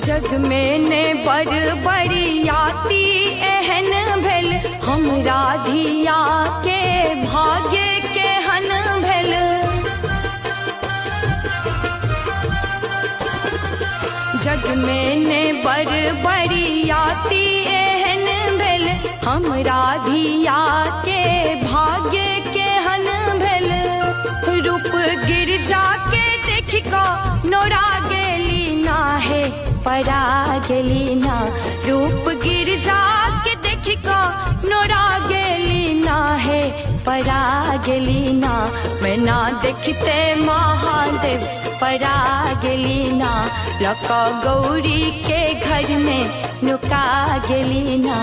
जग में ने बड़ बड़ियाती एहन भेल, हमरा धिया के भाग्य केहन भेल। जग में ने बड़ बड़ियाती एहन भेल, हमरा धिया के भाग्य केहन भेल। रूप गिरजा के देख को नोरा गेली ना है परा गेली ना। रूप गिरजा के देख को नोरा गेली ना है परा गेली ना। मैं ना देखते महादेव परा गेली ना। लका गौरी के घर में नुका गेली ना।